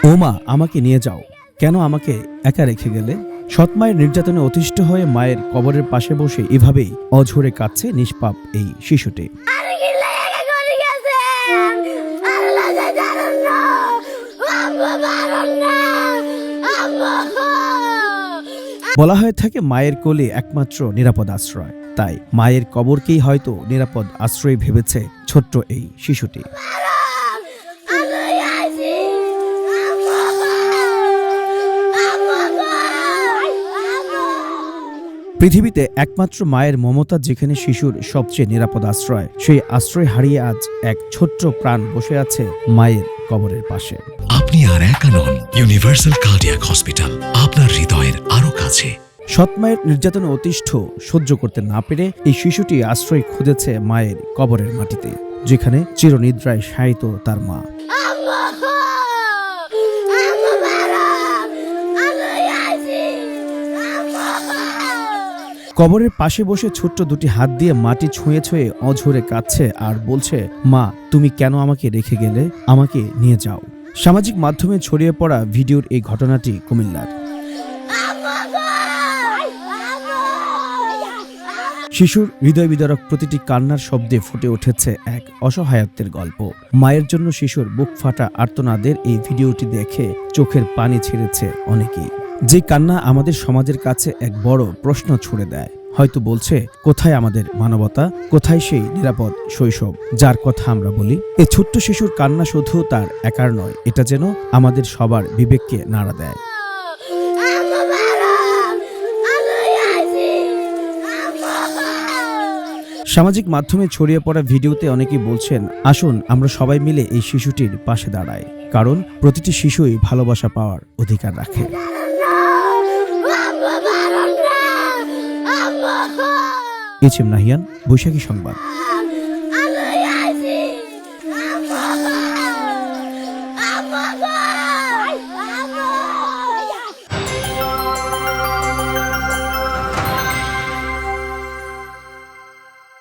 ও মা, আমাকে নিয়ে যাও। কেন আমাকে একা রেখে গেলে? সৎমায়ের নির্যাতনে অতিষ্ঠ হয়ে মায়ের কবরের পাশে বসে এভাবেই অঝরে কাঁদছে নিষ্পাপ এই শিশুটি। বলা হয়ে থাকে মায়ের কোলে একমাত্র নিরাপদ আশ্রয়, তাই মায়ের কবরকেই হয়তো নিরাপদ আশ্রয় ভেবেছে ছোট্ট এই শিশুটি। পৃথিবীতে একমাত্র মায়ের মমতা যেখানে শিশুর সবচেয়ে নিরাপদ আশ্রয়, সেই আশ্রয় হারিয়ে আজ এক ছোট্ট প্রাণ বসে আছে মায়ের কবরের পাশে। আপনি আর একা নন। ইউনিভার্সাল কার্ডিয়াক হসপিটাল আপনার হৃদয়ের আরো কাছে। সৎমায়ের নির্যাতনে অতিষ্ঠ সহ্য করতে না পেরে এই শিশুটি আশ্রয় খুঁজেছে মায়ের কবরের মাটিতে, যেখানে চিরনিদ্রায় শায়িত তার মা। কবরের পাশে বসে ছোট্ট দুটি হাত দিয়ে মাটি ছুঁয়ে ছুঁয়ে অঝরে কাঁদছে আর বলছে, মা, তুমি কেন আমাকে রেখে গেলে? আমাকে নিয়ে যাও। সামাজিক মাধ্যমে ছড়িয়ে পড়া ভিডিওর এই ঘটনাটি কুমিল্লার। শিশুর হৃদয় বিদারক প্রতিটি কান্নার শব্দে ফুটে উঠেছে এক অসহায়ত্বের গল্প। মায়ের জন্য শিশুর বুক ফাটা আর্তনাদের এই ভিডিওটি দেখে চোখের পানি ছেড়েছে অনেকেই। যে কান্না আমাদের সমাজের কাছে এক বড় প্রশ্ন ছুড়ে দেয়। হয়তো বলছে, কোথায় আমাদের মানবতা, কোথায় সেই নিরাপদ শৈশব যার কথা আমরা বলি? এই ছোট্ট শিশুর কান্না শুধু তার একার নয়, এটা যেন আমাদের সবার বিবেককে নাড়া দেয়। সামাজিক মাধ্যমে ছড়িয়ে পড়া ভিডিওতে অনেকেই বলছেন, আসুন আমরা সবাই মিলে এই শিশুটির পাশে দাঁড়াই, কারণ প্রতিটি শিশুই ভালোবাসা পাওয়ার অধিকার রাখে। নাহিয়ান, বৈশাখী সংবাদ।